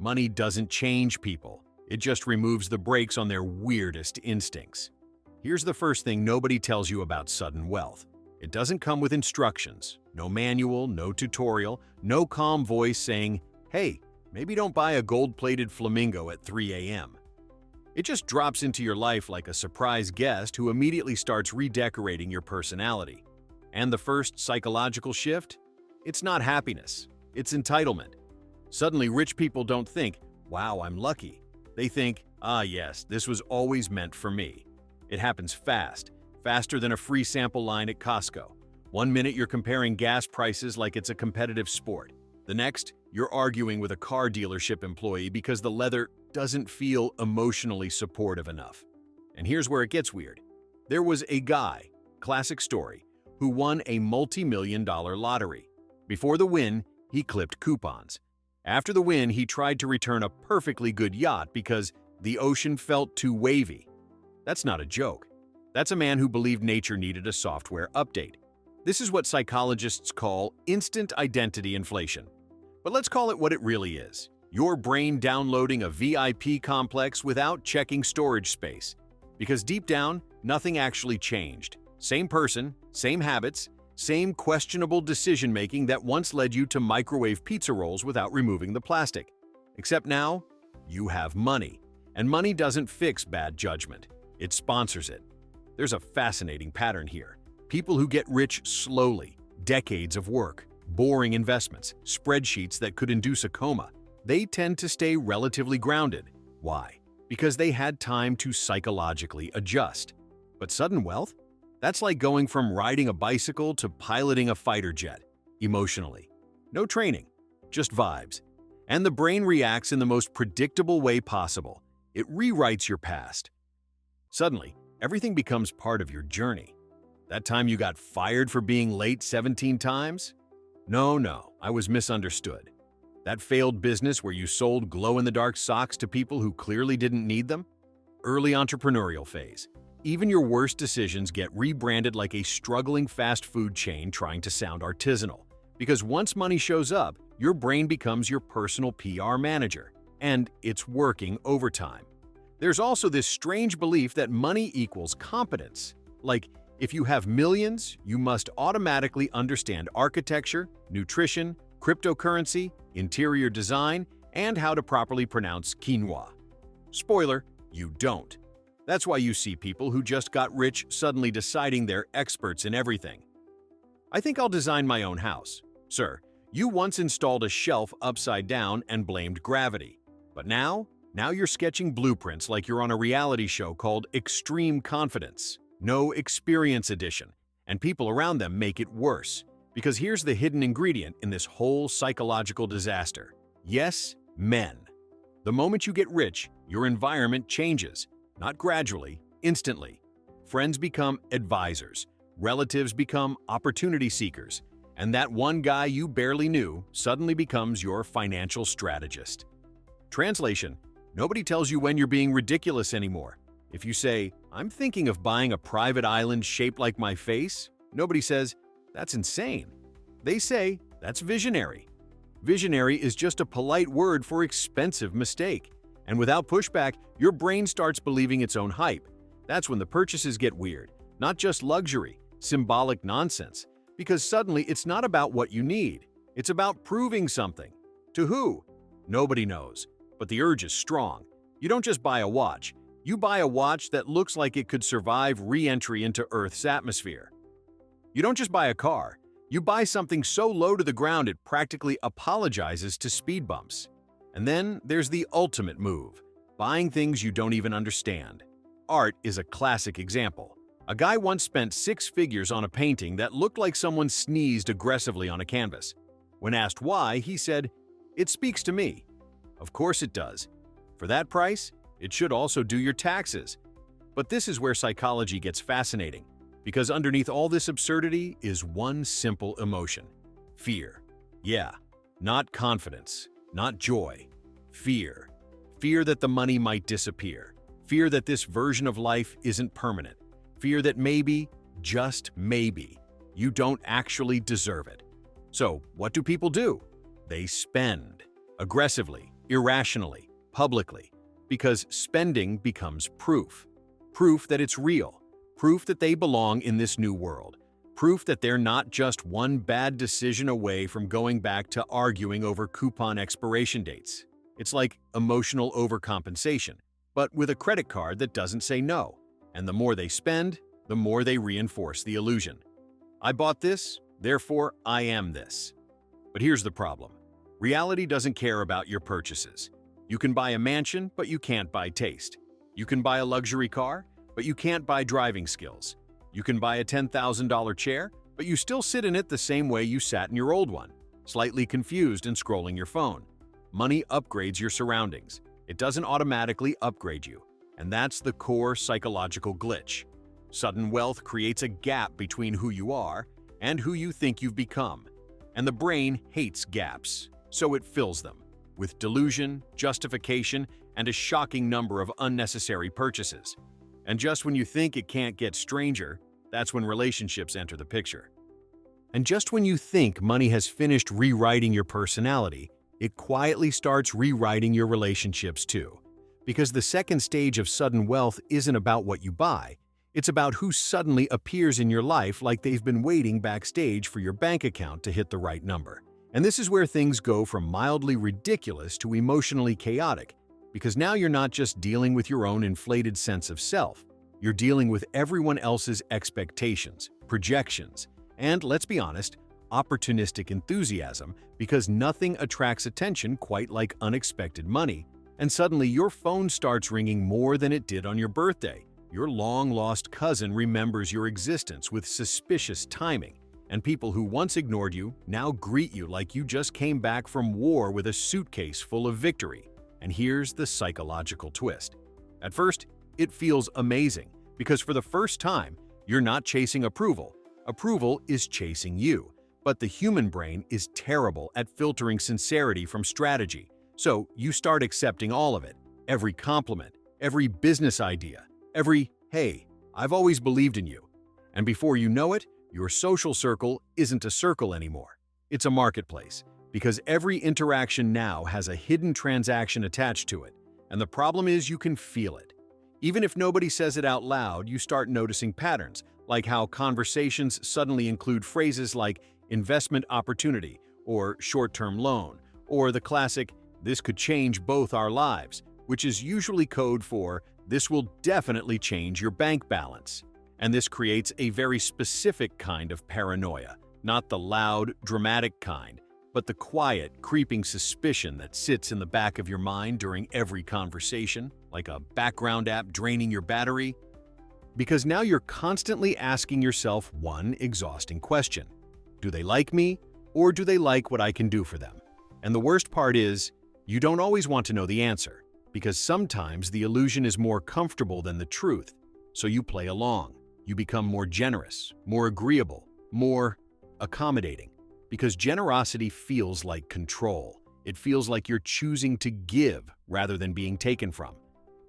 Money doesn't change people. It just removes the brakes on their weirdest instincts. Here's the first thing nobody tells you about sudden wealth. It doesn't come with instructions, no manual, no tutorial, no calm voice saying, "Hey, maybe don't buy a gold-plated flamingo at 3 a.m." It just drops into your life like a surprise guest who immediately starts redecorating your personality. And the first psychological shift? It's not happiness, it's entitlement. Suddenly, rich people don't think, "Wow, I'm lucky." They think, "Ah, yes, this was always meant for me." It happens fast, faster than a free sample line at Costco. One minute you're comparing gas prices like it's a competitive sport. The next, you're arguing with a car dealership employee because the leather doesn't feel emotionally supportive enough. And here's where it gets weird. There was a guy, classic story, who won a multi-million-dollar lottery. Before the win, he clipped coupons. After the win, he tried to return a perfectly good yacht because the ocean felt too wavy. That's not a joke. That's a man who believed nature needed a software update. This is what psychologists call instant identity inflation. But let's call it what it really is. Your brain downloading a VIP complex without checking storage space. Because deep down, nothing actually changed. Same person, same habits, same questionable decision-making that once led you to microwave pizza rolls without removing the plastic. Except now, you have money. And money doesn't fix bad judgment. It sponsors it. There's a fascinating pattern here. People who get rich slowly, decades of work, boring investments, spreadsheets that could induce a coma, they tend to stay relatively grounded. Why? Because they had time to psychologically adjust. But sudden wealth? That's like going from riding a bicycle to piloting a fighter jet, emotionally. No training, just vibes. And the brain reacts in the most predictable way possible. It rewrites your past. Suddenly, everything becomes part of your journey. That time you got fired for being late 17 times? No, I was misunderstood. That failed business where you sold glow-in-the-dark socks to people who clearly didn't need them? Early entrepreneurial phase. Even your worst decisions get rebranded like a struggling fast food chain trying to sound artisanal. Because once money shows up, your brain becomes your personal PR manager. And it's working overtime. There's also this strange belief that money equals competence. Like, if you have millions, you must automatically understand architecture, nutrition, cryptocurrency, interior design, and how to properly pronounce quinoa. Spoiler, you don't. That's why you see people who just got rich suddenly deciding they're experts in everything. I think I'll design my own house. Sir, you once installed a shelf upside down and blamed gravity. But now you're sketching blueprints like you're on a reality show called Extreme Confidence. No experience edition. And people around them make it worse. Because here's the hidden ingredient in this whole psychological disaster. Yes, men. The moment you get rich, your environment changes. Not gradually, instantly. Friends become advisors. Relatives become opportunity seekers. And that one guy you barely knew suddenly becomes your financial strategist. Translation: nobody tells you when you're being ridiculous anymore. If you say, "I'm thinking of buying a private island shaped like my face," nobody says, "That's insane." They say, "That's visionary." Visionary is just a polite word for expensive mistake. And without pushback, your brain starts believing its own hype. That's when the purchases get weird. Not just luxury, symbolic nonsense. Because suddenly it's not about what you need. It's about proving something. To who? Nobody knows. But the urge is strong. You don't just buy a watch. You buy a watch that looks like it could survive re-entry into Earth's atmosphere. You don't just buy a car. You buy something so low to the ground it practically apologizes to speed bumps. And then there's the ultimate move, buying things you don't even understand. Art is a classic example. A guy once spent 6 figures on a painting that looked like someone sneezed aggressively on a canvas. When asked why, he said, "It speaks to me." Of course it does. For that price, it should also do your taxes. But this is where psychology gets fascinating, because underneath all this absurdity is one simple emotion: fear. Yeah, not confidence, not joy. Fear. Fear that the money might disappear. Fear that this version of life isn't permanent. Fear that maybe, just maybe, you don't actually deserve it. So, what do people do? They spend. Aggressively, irrationally, publicly, because spending becomes proof. Proof that it's real, proof that they belong in this new world, proof that they're not just one bad decision away from going back to arguing over coupon expiration dates. It's like emotional overcompensation, but with a credit card that doesn't say no. And the more they spend, the more they reinforce the illusion. I bought this, therefore I am this. But here's the problem. Reality doesn't care about your purchases. You can buy a mansion, but you can't buy taste. You can buy a luxury car, but you can't buy driving skills. You can buy a $10,000 chair, but you still sit in it the same way you sat in your old one, slightly confused and scrolling your phone. Money upgrades your surroundings. It doesn't automatically upgrade you. And that's the core psychological glitch. Sudden wealth creates a gap between who you are and who you think you've become. And the brain hates gaps, so it fills them with delusion, justification, and a shocking number of unnecessary purchases. And just when you think it can't get stranger, that's when relationships enter the picture. And just when you think money has finished rewriting your personality, it quietly starts rewriting your relationships too. Because the second stage of sudden wealth isn't about what you buy, it's about who suddenly appears in your life like they've been waiting backstage for your bank account to hit the right number. And this is where things go from mildly ridiculous to emotionally chaotic, because now you're not just dealing with your own inflated sense of self, you're dealing with everyone else's expectations, projections, and, let's be honest, opportunistic enthusiasm, because nothing attracts attention quite like unexpected money. And suddenly your phone starts ringing more than it did on your birthday. Your long-lost cousin remembers your existence with suspicious timing, and people who once ignored you now greet you like you just came back from war with a suitcase full of victory. And here's the psychological twist. At first, it feels amazing, because for the first time, you're not chasing approval. Approval is chasing you. But the human brain is terrible at filtering sincerity from strategy. So you start accepting all of it. Every compliment, every business idea, every, "Hey, I've always believed in you." And before you know it, your social circle isn't a circle anymore. It's a marketplace, because every interaction now has a hidden transaction attached to it. And the problem is you can feel it. Even if nobody says it out loud, you start noticing patterns, like how conversations suddenly include phrases like investment opportunity or short-term loan, or the classic, "This could change both our lives," which is usually code for, "This will definitely change your bank balance." And this creates a very specific kind of paranoia, not the loud, dramatic kind, but the quiet, creeping suspicion that sits in the back of your mind during every conversation, like a background app draining your battery. Because now you're constantly asking yourself one exhausting question. Do they like me, or do they like what I can do for them? And the worst part is, you don't always want to know the answer, because sometimes the illusion is more comfortable than the truth, so you play along. You become more generous, more agreeable, more accommodating, because generosity feels like control. It feels like you're choosing to give rather than being taken from.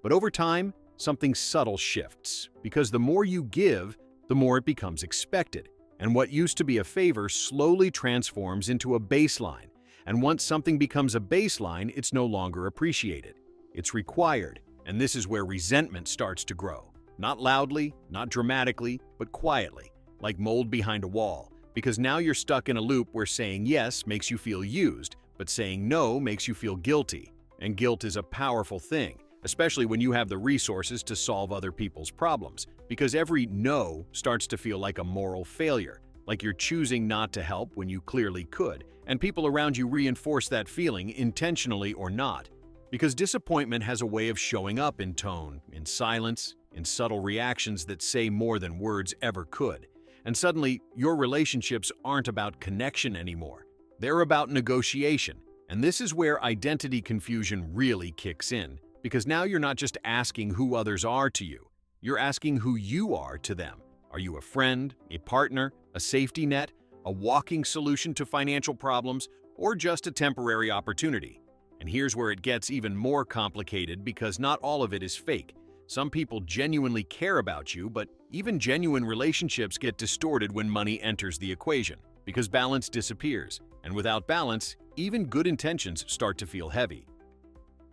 But over time, something subtle shifts, because the more you give, the more it becomes expected. And what used to be a favor slowly transforms into a baseline. And once something becomes a baseline, it's no longer appreciated. It's required, and this is where resentment starts to grow. Not loudly, not dramatically, but quietly, like mold behind a wall. Because now you're stuck in a loop where saying yes makes you feel used, but saying no makes you feel guilty. And guilt is a powerful thing, especially when you have the resources to solve other people's problems, because every no starts to feel like a moral failure, like you're choosing not to help when you clearly could, and people around you reinforce that feeling, intentionally or not, because disappointment has a way of showing up in tone, in silence, in subtle reactions that say more than words ever could. And suddenly, your relationships aren't about connection anymore. They're about negotiation, and this is where identity confusion really kicks in. Because now you're not just asking who others are to you, you're asking who you are to them. Are you a friend, a partner, a safety net, a walking solution to financial problems, or just a temporary opportunity? And here's where it gets even more complicated, because not all of it is fake. Some people genuinely care about you, but even genuine relationships get distorted when money enters the equation, because balance disappears. And without balance, even good intentions start to feel heavy.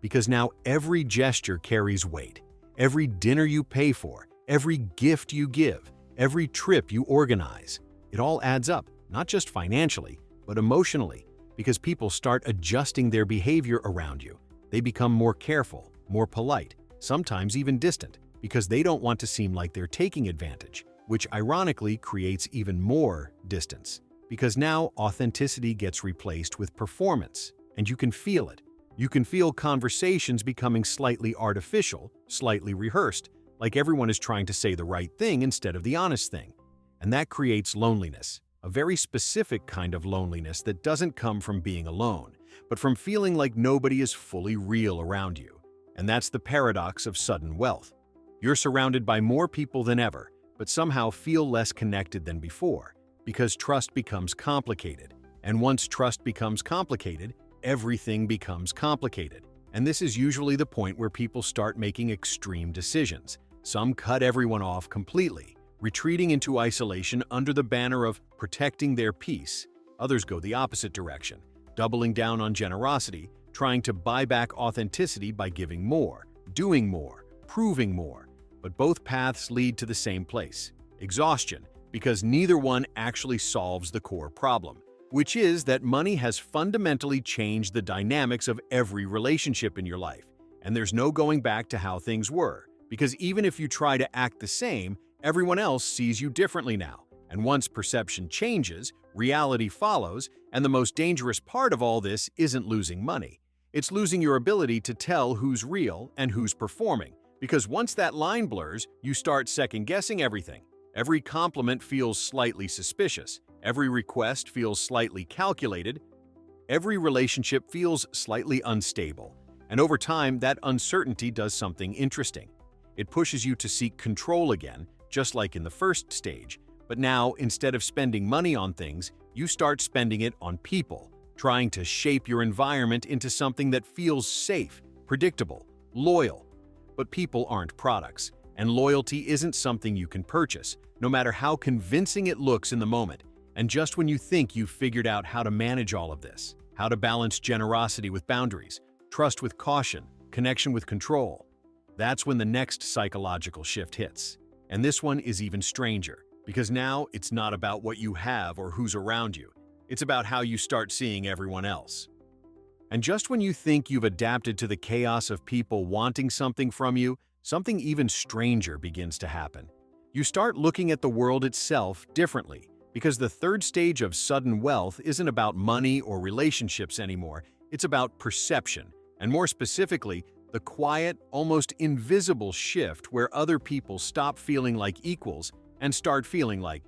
because now every gesture carries weight. Every dinner you pay for, every gift you give, every trip you organize, it all adds up, not just financially, but emotionally, because people start adjusting their behavior around you. They become more careful, more polite, sometimes even distant, because they don't want to seem like they're taking advantage, which ironically creates even more distance. Because now authenticity gets replaced with performance, and you can feel it. You can feel conversations becoming slightly artificial, slightly rehearsed, like everyone is trying to say the right thing instead of the honest thing. And that creates loneliness, a very specific kind of loneliness that doesn't come from being alone, but from feeling like nobody is fully real around you. And that's the paradox of sudden wealth. You're surrounded by more people than ever, but somehow feel less connected than before, because trust becomes complicated. And once trust becomes complicated, everything becomes complicated. And this is usually the point where people start making extreme decisions. Some cut everyone off completely, retreating into isolation under the banner of protecting their peace. Others go the opposite direction, doubling down on generosity, trying to buy back authenticity by giving more, doing more, proving more. But both paths lead to the same place: exhaustion, because neither one actually solves the core problem, which is that money has fundamentally changed the dynamics of every relationship in your life. And there's no going back to how things were, because even if you try to act the same, everyone else sees you differently now. And once perception changes, reality follows, and the most dangerous part of all this isn't losing money. It's losing your ability to tell who's real and who's performing, because once that line blurs, you start second-guessing everything. Every compliment feels slightly suspicious. Every request feels slightly calculated. Every relationship feels slightly unstable. And over time, that uncertainty does something interesting. It pushes you to seek control again, just like in the first stage. But now, instead of spending money on things, you start spending it on people, trying to shape your environment into something that feels safe, predictable, loyal. But people aren't products, and loyalty isn't something you can purchase, no matter how convincing it looks in the moment. And just when you think you've figured out how to manage all of this, how to balance generosity with boundaries, trust with caution, connection with control, that's when the next psychological shift hits. And this one is even stranger, because now it's not about what you have or who's around you. It's about how you start seeing everyone else. And just when you think you've adapted to the chaos of people wanting something from you, something even stranger begins to happen. You start looking at the world itself differently, because the third stage of sudden wealth isn't about money or relationships anymore. It's about perception, and more specifically, the quiet, almost invisible shift where other people stop feeling like equals and start feeling like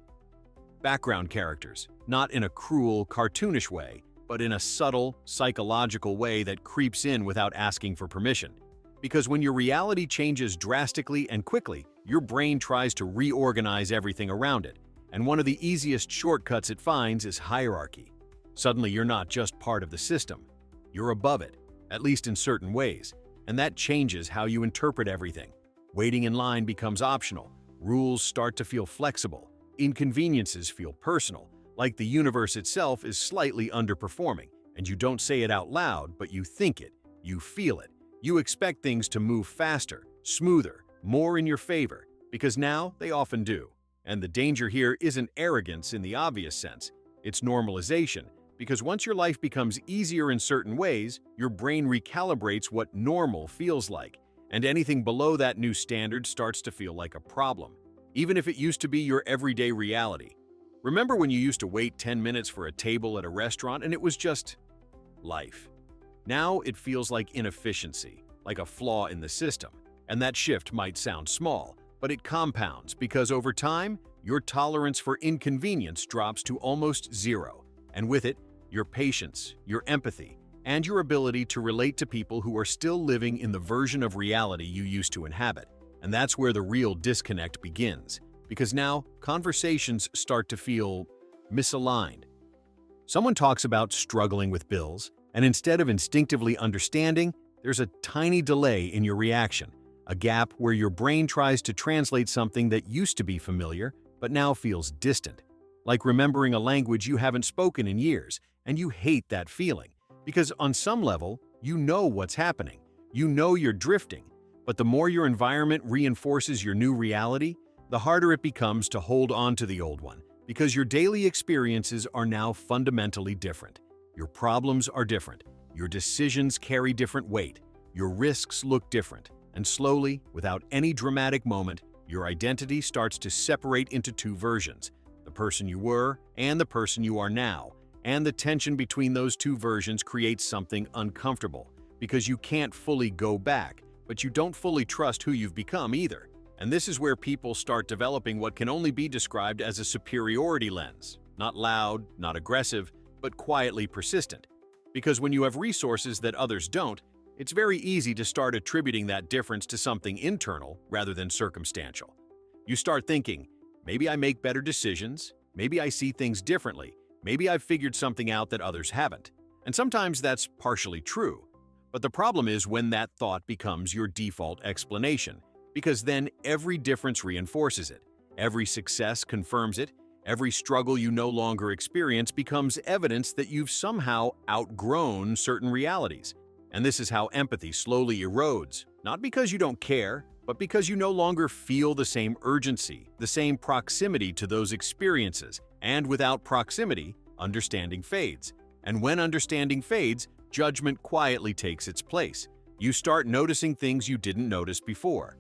background characters, not in a cruel, cartoonish way, but in a subtle, psychological way that creeps in without asking for permission. Because when your reality changes drastically and quickly, your brain tries to reorganize everything around it. And one of the easiest shortcuts it finds is hierarchy. Suddenly, you're not just part of the system. You're above it, at least in certain ways. And that changes how you interpret everything. Waiting in line becomes optional. Rules start to feel flexible. Inconveniences feel personal, like the universe itself is slightly underperforming. And you don't say it out loud, but you think it. You feel it. You expect things to move faster, smoother, more in your favor, because now they often do. And the danger here isn't arrogance in the obvious sense. It's normalization, because once your life becomes easier in certain ways, your brain recalibrates what normal feels like, and anything below that new standard starts to feel like a problem, even if it used to be your everyday reality. Remember when you used to wait 10 minutes for a table at a restaurant and it was just life? Now it feels like inefficiency, like a flaw in the system. And that shift might sound small, but it compounds because over time, your tolerance for inconvenience drops to almost zero. And with it, your patience, your empathy, and your ability to relate to people who are still living in the version of reality you used to inhabit. And that's where the real disconnect begins, because now conversations start to feel misaligned. Someone talks about struggling with bills, and instead of instinctively understanding, there's a tiny delay in your reaction, a gap where your brain tries to translate something that used to be familiar but now feels distant, like remembering a language you haven't spoken in years, and you hate that feeling, because on some level, you know what's happening. You know you're drifting, but the more your environment reinforces your new reality, the harder it becomes to hold on to the old one, because your daily experiences are now fundamentally different. Your problems are different, your decisions carry different weight, your risks look different, and slowly, without any dramatic moment, your identity starts to separate into two versions, the person you were and the person you are now. And the tension between those two versions creates something uncomfortable, because you can't fully go back, but you don't fully trust who you've become either. And this is where people start developing what can only be described as a superiority lens. Not loud, not aggressive, but quietly persistent. Because when you have resources that others don't, it's very easy to start attributing that difference to something internal rather than circumstantial. You start thinking, maybe I make better decisions, maybe I see things differently, maybe I've figured something out that others haven't. And sometimes that's partially true. But the problem is when that thought becomes your default explanation, because then every difference reinforces it, every success confirms it, every struggle you no longer experience becomes evidence that you've somehow outgrown certain realities. And this is how empathy slowly erodes, not because you don't care, but because you no longer feel the same urgency, the same proximity to those experiences. And without proximity, understanding fades. And when understanding fades, judgment quietly takes its place. You start noticing things you didn't notice before.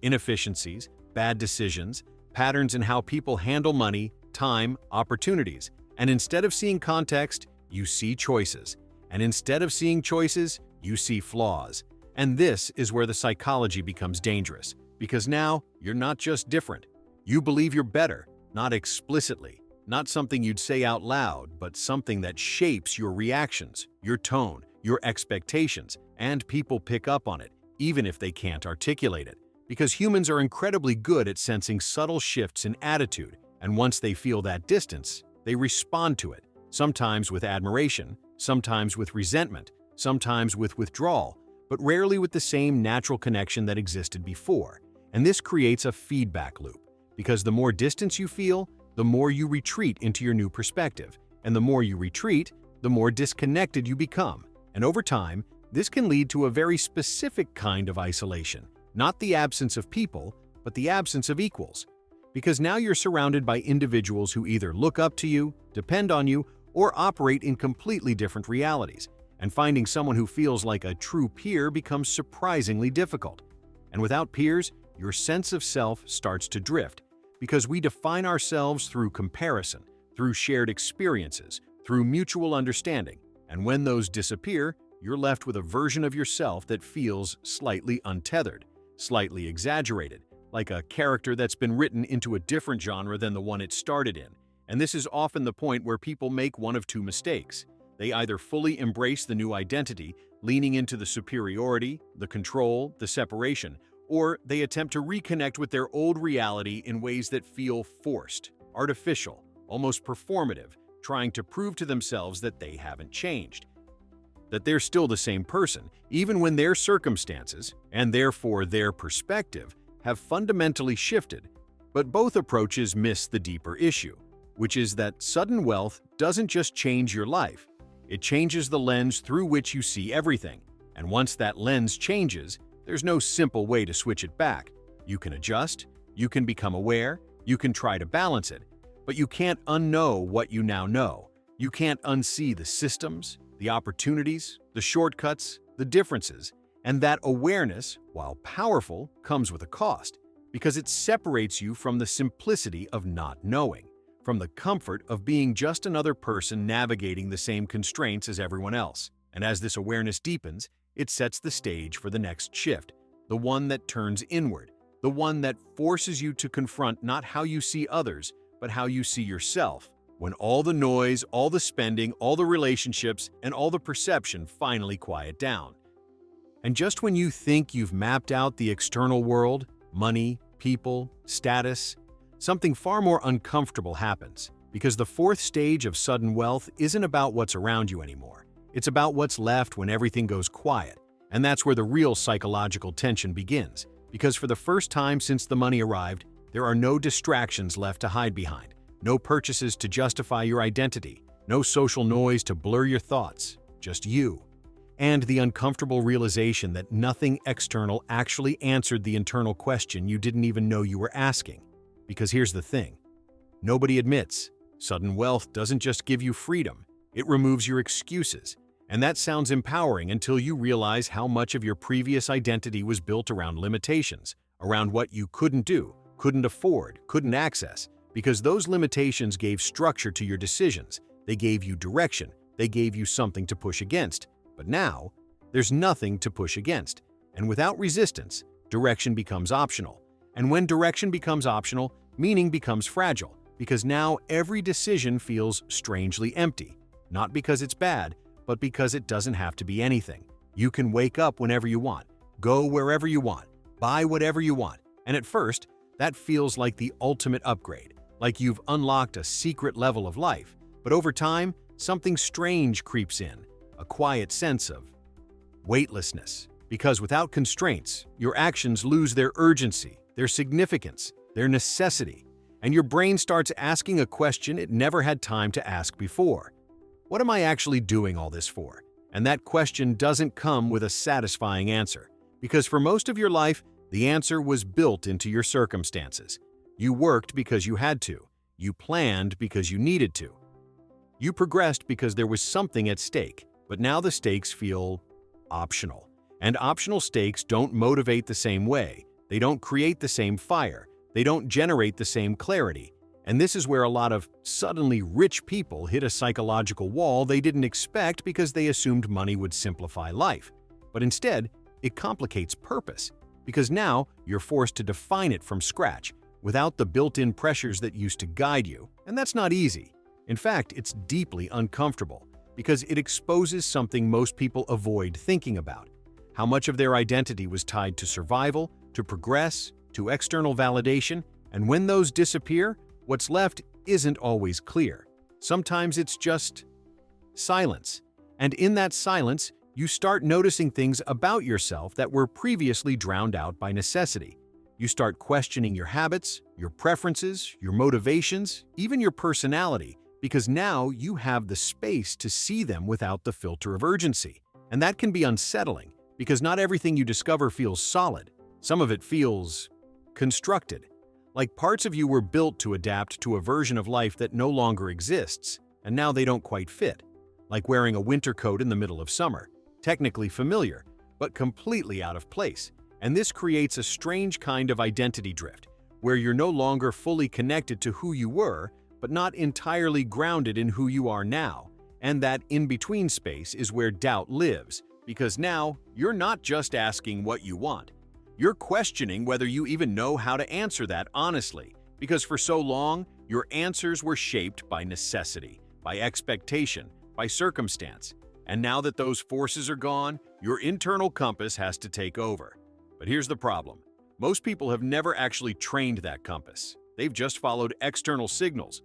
Inefficiencies, bad decisions, patterns in how people handle money, time, opportunities. And instead of seeing context, you see choices. And instead of seeing choices, you see flaws. And this is where the psychology becomes dangerous, because now you're not just different. You believe you're better, not explicitly, not something you'd say out loud, but something that shapes your reactions, your tone, your expectations, and people pick up on it, even if they can't articulate it. Because humans are incredibly good at sensing subtle shifts in attitude, and once they feel that distance, they respond to it, sometimes with admiration, sometimes with resentment, sometimes with withdrawal, but rarely with the same natural connection that existed before. And this creates a feedback loop, because the more distance you feel, the more you retreat into your new perspective, and the more you retreat, the more disconnected you become. And over time, this can lead to a very specific kind of isolation, not the absence of people, but the absence of equals. Because now you're surrounded by individuals who either look up to you, depend on you, or operate in completely different realities. And finding someone who feels like a true peer becomes surprisingly difficult. And without peers, your sense of self starts to drift, because we define ourselves through comparison, through shared experiences, through mutual understanding. And when those disappear, you're left with a version of yourself that feels slightly untethered, slightly exaggerated, like a character that's been written into a different genre than the one it started in. And this is often the point where people make one of two mistakes. They either fully embrace the new identity, leaning into the superiority, the control, the separation, or they attempt to reconnect with their old reality in ways that feel forced, artificial, almost performative, trying to prove to themselves that they haven't changed, that they're still the same person, even when their circumstances, and therefore their perspective, have fundamentally shifted. But both approaches miss the deeper issue, which is that sudden wealth doesn't just change your life, it changes the lens through which you see everything. And once that lens changes, there's no simple way to switch it back. You can adjust, you can become aware, you can try to balance it, but you can't unknow what you now know. You can't unsee the systems, the opportunities, the shortcuts, the differences. And that awareness, while powerful, comes with a cost, because it separates you from the simplicity of not knowing, from the comfort of being just another person navigating the same constraints as everyone else. And as this awareness deepens, it sets the stage for the next shift, the one that turns inward, the one that forces you to confront not how you see others, but how you see yourself, when all the noise, all the spending, all the relationships, and all the perception finally quiet down. And just when you think you've mapped out the external world, money, people, status, something far more uncomfortable happens, because the fourth stage of sudden wealth isn't about what's around you anymore. It's about what's left when everything goes quiet. And that's where the real psychological tension begins, because for the first time since the money arrived, there are no distractions left to hide behind, no purchases to justify your identity, no social noise to blur your thoughts, just you. and the uncomfortable realization that nothing external actually answered the internal question you didn't even know you were asking. Because here's the thing. Nobody admits, sudden wealth doesn't just give you freedom, it removes your excuses. And that sounds empowering until you realize how much of your previous identity was built around limitations, around what you couldn't do, couldn't afford, couldn't access, because those limitations gave structure to your decisions, they gave you direction, they gave you something to push against. But now, there's nothing to push against. And without resistance, direction becomes optional. And when direction becomes optional, meaning becomes fragile, because now every decision feels strangely empty. Not because it's bad, but because it doesn't have to be anything. You can wake up whenever you want, go wherever you want, buy whatever you want. And at first, that feels like the ultimate upgrade, like you've unlocked a secret level of life. But over time, something strange creeps in, a quiet sense of weightlessness. Because without constraints, your actions lose their urgency, their significance, their necessity, and your brain starts asking a question it never had time to ask before. What am I actually doing all this for? And that question doesn't come with a satisfying answer, because for most of your life, the answer was built into your circumstances. You worked because you had to. You planned because you needed to. You progressed because there was something at stake, but now the stakes feel optional. And optional stakes don't motivate the same way. They don't create the same fire. They don't generate the same clarity. And this is where a lot of suddenly rich people hit a psychological wall they didn't expect because they assumed money would simplify life. But instead, it complicates purpose, because now you're forced to define it from scratch, without the built-in pressures that used to guide you. And that's not easy. In fact, it's deeply uncomfortable, because it exposes something most people avoid thinking about: how much of their identity was tied to survival, to progress, to external validation, and when those disappear, what's left isn't always clear. Sometimes it's just silence. And in that silence, you start noticing things about yourself that were previously drowned out by necessity. You start questioning your habits, your preferences, your motivations, even your personality, because now you have the space to see them without the filter of urgency. And that can be unsettling, because not everything you discover feels solid. Some of it feels constructed. Like parts of you were built to adapt to a version of life that no longer exists, and now they don't quite fit. Like wearing a winter coat in the middle of summer, technically familiar, but completely out of place. And this creates a strange kind of identity drift, where you're no longer fully connected to who you were, but not entirely grounded in who you are now. And that in-between space is where doubt lives, because now you're not just asking what you want. You're questioning whether you even know how to answer that honestly, because for so long, your answers were shaped by necessity, by expectation, by circumstance. And now that those forces are gone, your internal compass has to take over. But here's the problem. Most people have never actually trained that compass. They've just followed external signals.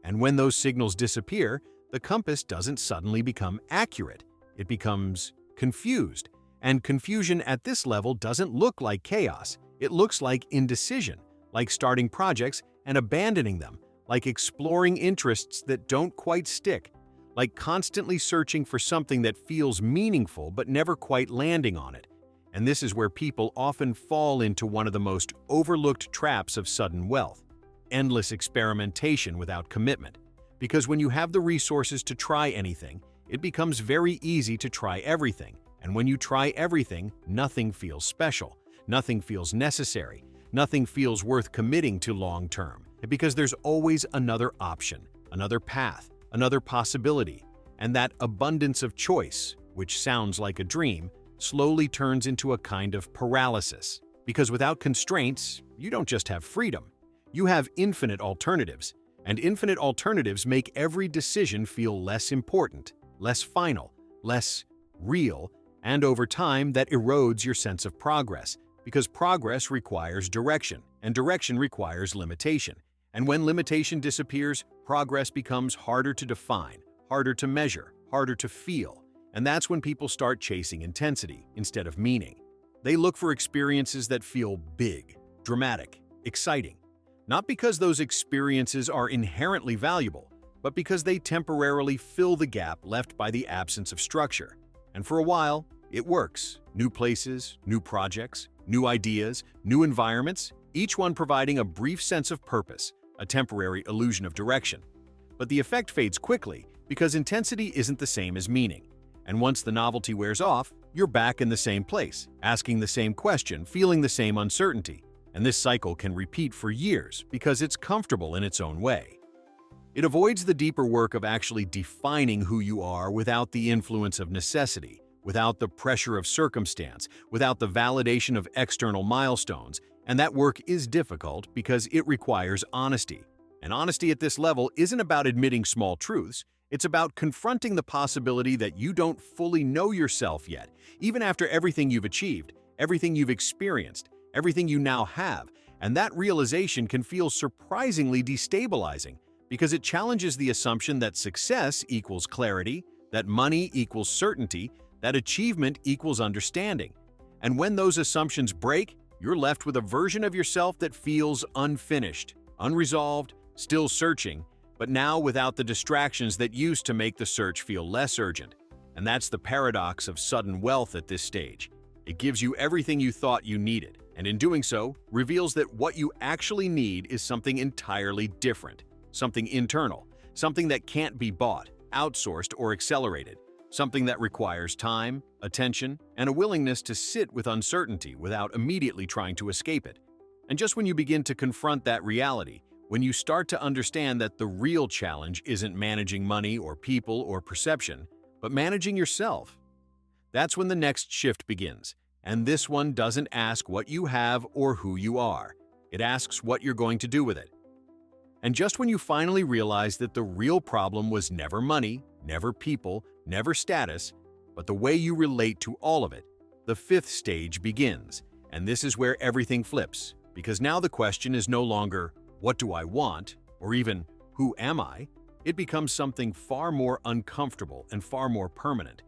And when those signals disappear, the compass doesn't suddenly become accurate. It becomes confused. And confusion at this level doesn't look like chaos. It looks like indecision, like starting projects and abandoning them, like exploring interests that don't quite stick, like constantly searching for something that feels meaningful but never quite landing on it. And this is where people often fall into one of the most overlooked traps of sudden wealth: endless experimentation without commitment. Because when you have the resources to try anything, it becomes very easy to try everything. And when you try everything, nothing feels special, nothing feels necessary, nothing feels worth committing to long term. Because there's always another option, another path, another possibility. And that abundance of choice, which sounds like a dream, slowly turns into a kind of paralysis. Because without constraints, you don't just have freedom. You have infinite alternatives. And infinite alternatives make every decision feel less important, less final, less real. And over time, that erodes your sense of progress, because progress requires direction, and direction requires limitation. And when limitation disappears, progress becomes harder to define, harder to measure, harder to feel. And that's when people start chasing intensity instead of meaning. They look for experiences that feel big, dramatic, exciting. Not because those experiences are inherently valuable, but because they temporarily fill the gap left by the absence of structure. And for a while, it works. New places, new projects, new ideas, new environments, each one providing a brief sense of purpose, a temporary illusion of direction. But the effect fades quickly because intensity isn't the same as meaning. And once the novelty wears off, you're back in the same place, asking the same question, feeling the same uncertainty. And this cycle can repeat for years because it's comfortable in its own way. It avoids the deeper work of actually defining who you are without the influence of necessity, without the pressure of circumstance, without the validation of external milestones. And that work is difficult because it requires honesty. And honesty at this level isn't about admitting small truths. It's about confronting the possibility that you don't fully know yourself yet, even after everything you've achieved, everything you've experienced, everything you now have. And that realization can feel surprisingly destabilizing because it challenges the assumption that success equals clarity, that money equals certainty, that achievement equals understanding. And when those assumptions break, you're left with a version of yourself that feels unfinished, unresolved, still searching, but now without the distractions that used to make the search feel less urgent. And that's the paradox of sudden wealth at this stage. It gives you everything you thought you needed, and in doing so, reveals that what you actually need is something entirely different, something internal, something that can't be bought, outsourced, or accelerated, something that requires time, attention, and a willingness to sit with uncertainty without immediately trying to escape it. And just when you begin to confront that reality, when you start to understand that the real challenge isn't managing money or people or perception, but managing yourself, that's when the next shift begins. And this one doesn't ask what you have or who you are. It asks what you're going to do with it. And just when you finally realize that the real problem was never money, never people, never status, but the way you relate to all of it, the fifth stage begins. And this is where everything flips, because now the question is no longer, what do I want, or even, who am I? It becomes something far more uncomfortable and far more permanent.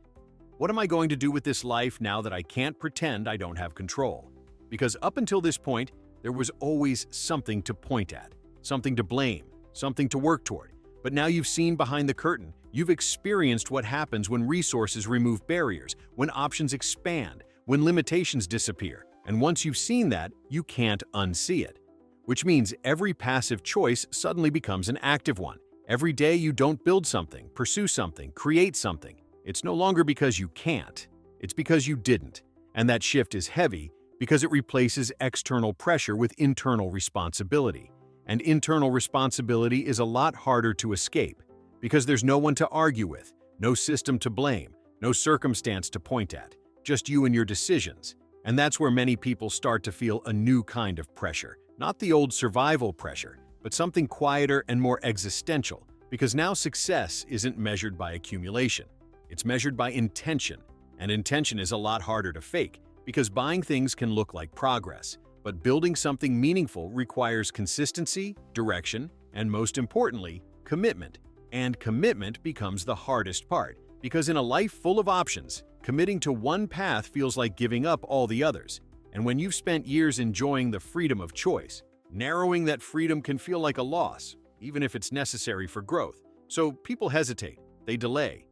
What am I going to do with this life now that I can't pretend I don't have control? Because up until this point, there was always something to point at, something to blame, something to work toward. But now you've seen behind the curtain, you've experienced what happens when resources remove barriers, when options expand, when limitations disappear. And once you've seen that, you can't unsee it. Which means every passive choice suddenly becomes an active one. Every day you don't build something, pursue something, create something, it's no longer because you can't, it's because you didn't. And that shift is heavy because it replaces external pressure with internal responsibility. And internal responsibility is a lot harder to escape because there's no one to argue with, no system to blame, no circumstance to point at, just you and your decisions. And that's where many people start to feel a new kind of pressure, not the old survival pressure, but something quieter and more existential, because now success isn't measured by accumulation. It's measured by intention, and intention is a lot harder to fake because buying things can look like progress. But building something meaningful requires consistency, direction, and most importantly, commitment. And commitment becomes the hardest part, because in a life full of options, committing to one path feels like giving up all the others. And when you've spent years enjoying the freedom of choice, narrowing that freedom can feel like a loss, even if it's necessary for growth. So people hesitate, they delay.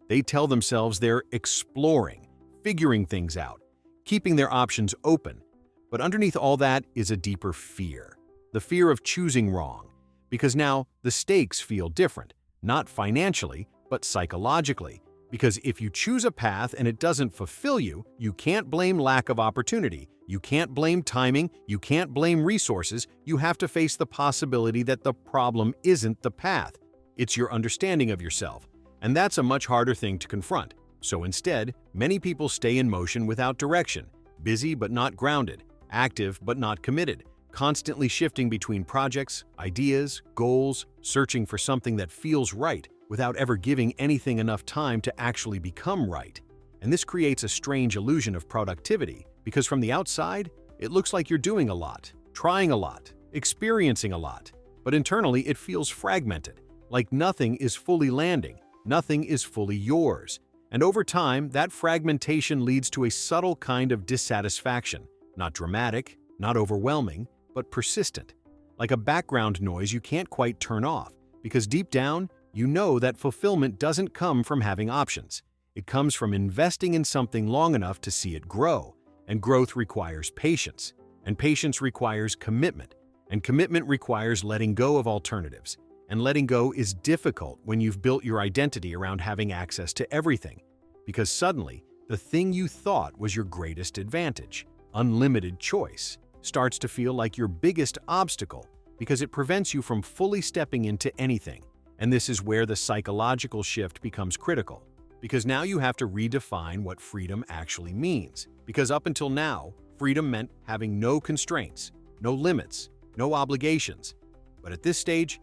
They tell themselves they're exploring, figuring things out, keeping their options open. But underneath all that is a deeper fear, the fear of choosing wrong, because now the stakes feel different, not financially, but psychologically. Because if you choose a path and it doesn't fulfill you, you can't blame lack of opportunity, you can't blame timing, you can't blame resources, you have to face the possibility that the problem isn't the path, it's your understanding of yourself. And that's a much harder thing to confront. So instead, many people stay in motion without direction, busy but not grounded, active but not committed, constantly shifting between projects, ideas, goals, searching for something that feels right without ever giving anything enough time to actually become right. And this creates a strange illusion of productivity because from the outside, it looks like you're doing a lot, trying a lot, experiencing a lot, but internally it feels fragmented, like nothing is fully landing, nothing is fully yours. And over time, that fragmentation leads to a subtle kind of dissatisfaction. Not dramatic, not overwhelming, but persistent. Like a background noise you can't quite turn off, because deep down, you know that fulfillment doesn't come from having options. It comes from investing in something long enough to see it grow, and growth requires patience, and patience requires commitment, and commitment requires letting go of alternatives. And letting go is difficult when you've built your identity around having access to everything, because suddenly, the thing you thought was your greatest advantage, unlimited choice, starts to feel like your biggest obstacle because it prevents you from fully stepping into anything. And this is where the psychological shift becomes critical, because now you have to redefine what freedom actually means. Because up until now, freedom meant having no constraints, no limits, no obligations. But at this stage,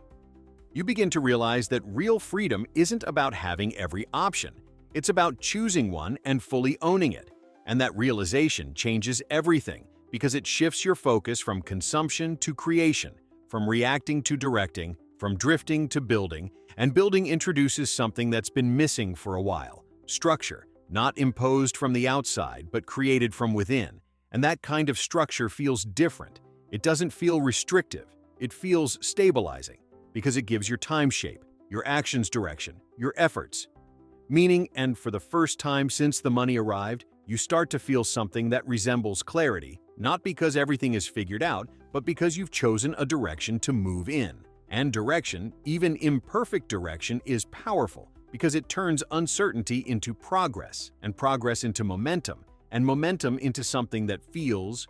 you begin to realize that real freedom isn't about having every option. It's about choosing one and fully owning it. And that realization changes everything because it shifts your focus from consumption to creation, from reacting to directing, from drifting to building, and building introduces something that's been missing for a while: structure, not imposed from the outside, but created from within. And that kind of structure feels different. It doesn't feel restrictive. It feels stabilizing because it gives your time shape, your actions direction, your efforts meaning, and for the first time since the money arrived, you start to feel something that resembles clarity, not because everything is figured out, but because you've chosen a direction to move in. And direction, even imperfect direction, is powerful because it turns uncertainty into progress, and progress into momentum, and momentum into something that feels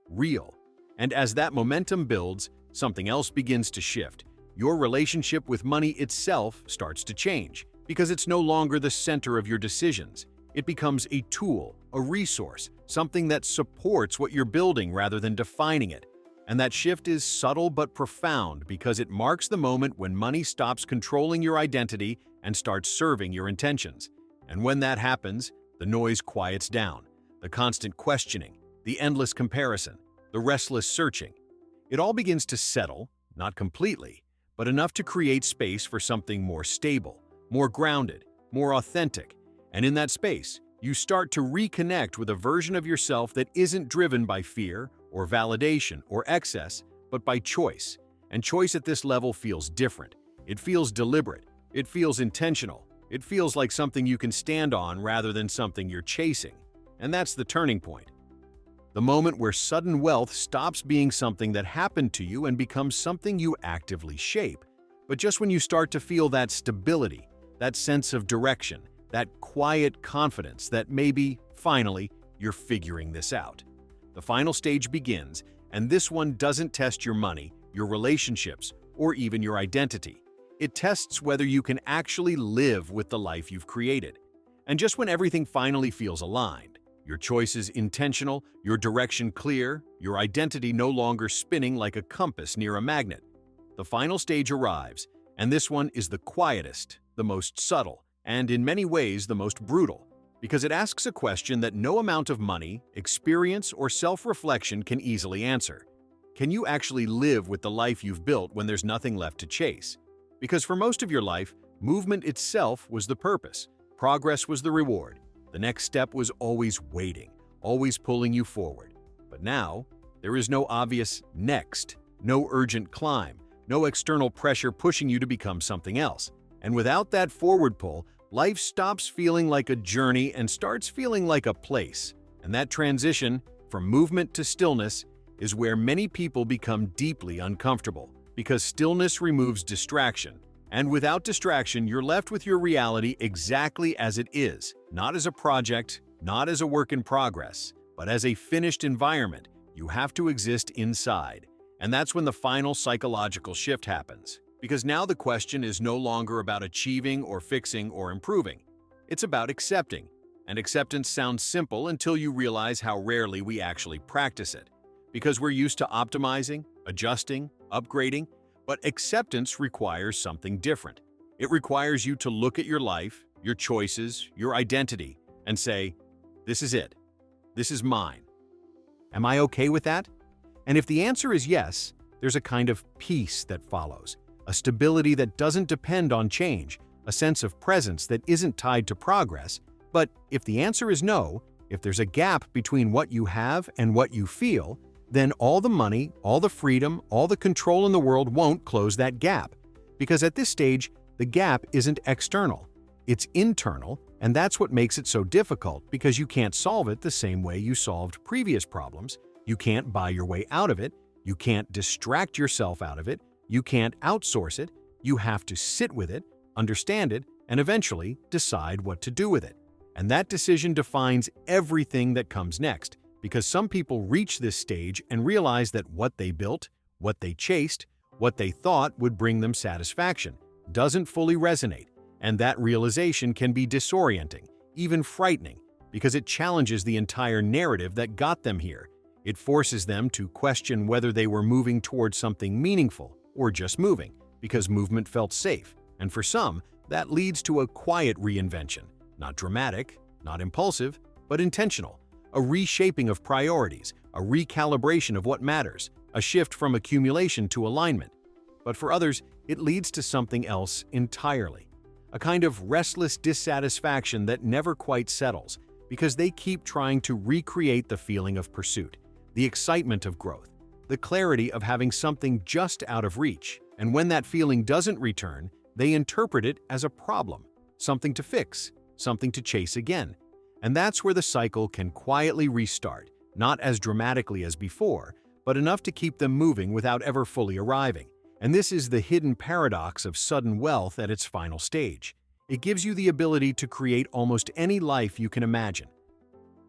real. And as that momentum builds, something else begins to shift. Your relationship with money itself starts to change, because it's no longer the center of your decisions. It becomes a tool, a resource, something that supports what you're building rather than defining it. And that shift is subtle but profound because it marks the moment when money stops controlling your identity and starts serving your intentions. And when that happens, the noise quiets down, the constant questioning, the endless comparison, the restless searching. It all begins to settle, not completely, but enough to create space for something more stable, more grounded, more authentic. And in that space, you start to reconnect with a version of yourself that isn't driven by fear or validation or excess, but by choice. And choice at this level feels different. It feels deliberate. It feels intentional. It feels like something you can stand on rather than something you're chasing. And that's the turning point. The moment where sudden wealth stops being something that happened to you and becomes something you actively shape. But just when you start to feel that stability, that sense of direction, that quiet confidence that maybe, finally, you're figuring this out. The final stage begins, and this one doesn't test your money, your relationships, or even your identity. It tests whether you can actually live with the life you've created. And just when everything finally feels aligned, your choices intentional, your direction clear, your identity no longer spinning like a compass near a magnet, the final stage arrives, and this one is the quietest, the most subtle, and in many ways the most brutal, because it asks a question that no amount of money, experience, or self-reflection can easily answer. Can you actually live with the life you've built when there's nothing left to chase? Because for most of your life, movement itself was the purpose, progress was the reward, the next step was always waiting, always pulling you forward. But now, there is no obvious next, no urgent climb, no external pressure pushing you to become something else. And without that forward pull, life stops feeling like a journey and starts feeling like a place. And that transition, from movement to stillness, is where many people become deeply uncomfortable, because stillness removes distraction. And without distraction, you're left with your reality exactly as it is, not as a project, not as a work in progress, but as a finished environment you have to exist inside. And that's when the final psychological shift happens. Because now the question is no longer about achieving or fixing or improving. It's about accepting. And acceptance sounds simple until you realize how rarely we actually practice it. Because we're used to optimizing, adjusting, upgrading, but acceptance requires something different. It requires you to look at your life, your choices, your identity, and say, this is it. This is mine. Am I okay with that? And if the answer is yes, there's a kind of peace that follows. A stability that doesn't depend on change, a sense of presence that isn't tied to progress. But if the answer is no, if there's a gap between what you have and what you feel, then all the money, all the freedom, all the control in the world won't close that gap. Because at this stage, the gap isn't external. It's internal, and that's what makes it so difficult because you can't solve it the same way you solved previous problems. You can't buy your way out of it. You can't distract yourself out of it. You can't outsource it. You have to sit with it, understand it, and eventually decide what to do with it. And that decision defines everything that comes next, because some people reach this stage and realize that what they built, what they chased, what they thought would bring them satisfaction doesn't fully resonate. And that realization can be disorienting, even frightening, because it challenges the entire narrative that got them here. It forces them to question whether they were moving towards something meaningful or just moving, because movement felt safe. And for some, that leads to a quiet reinvention, not dramatic, not impulsive, but intentional, a reshaping of priorities, a recalibration of what matters, a shift from accumulation to alignment. But for others, it leads to something else entirely, a kind of restless dissatisfaction that never quite settles, because they keep trying to recreate the feeling of pursuit, the excitement of growth, the clarity of having something just out of reach. And when that feeling doesn't return, they interpret it as a problem, something to fix, something to chase again. And that's where the cycle can quietly restart, not as dramatically as before, but enough to keep them moving without ever fully arriving. And this is the hidden paradox of sudden wealth at its final stage. It gives you the ability to create almost any life you can imagine.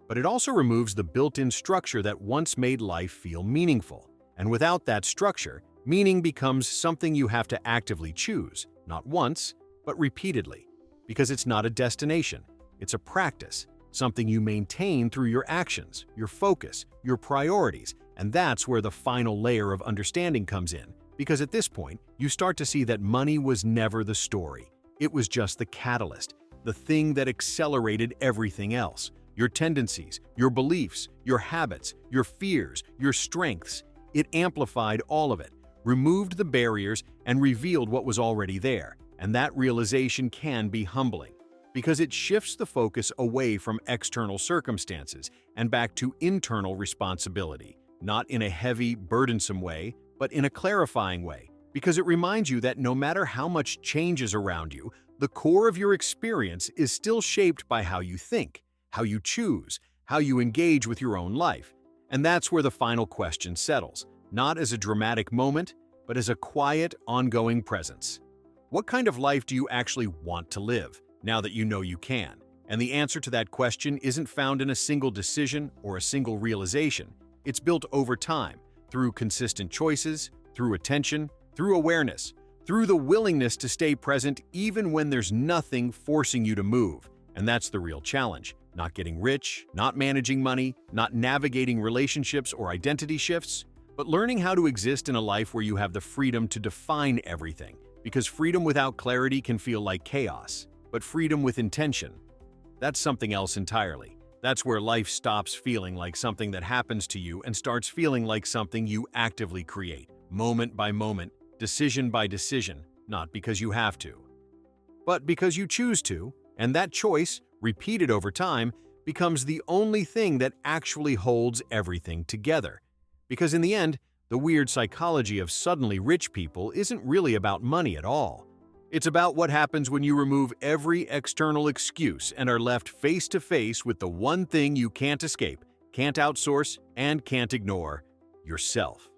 But it also removes the built-in structure that once made life feel meaningful. And without that structure, meaning becomes something you have to actively choose, not once, but repeatedly. Because it's not a destination, it's a practice, something you maintain through your actions, your focus, your priorities, and that's where the final layer of understanding comes in. Because at this point, you start to see that money was never the story. It was just the catalyst, the thing that accelerated everything else. Your tendencies, your beliefs, your habits, your fears, your strengths. It amplified all of it, removed the barriers, and revealed what was already there. And that realization can be humbling, because it shifts the focus away from external circumstances and back to internal responsibility, not in a heavy, burdensome way, but in a clarifying way, because it reminds you that no matter how much changes around you, the core of your experience is still shaped by how you think, how you choose, how you engage with your own life. And that's where the final question settles, not as a dramatic moment, but as a quiet, ongoing presence. What kind of life do you actually want to live, now that you know you can? And the answer to that question isn't found in a single decision or a single realization. It's built over time, through consistent choices, through attention, through awareness, through the willingness to stay present even when there's nothing forcing you to move. And that's the real challenge. Not getting rich, not managing money, not navigating relationships or identity shifts, but learning how to exist in a life where you have the freedom to define everything. Because freedom without clarity can feel like chaos, but freedom with intention, that's something else entirely. That's where life stops feeling like something that happens to you and starts feeling like something you actively create, moment by moment, decision by decision, not because you have to, but because you choose to, and that choice, repeated over time, becomes the only thing that actually holds everything together. Because in the end, the weird psychology of suddenly rich people isn't really about money at all. It's about what happens when you remove every external excuse and are left face to face with the one thing you can't escape, can't outsource, and can't ignore: yourself.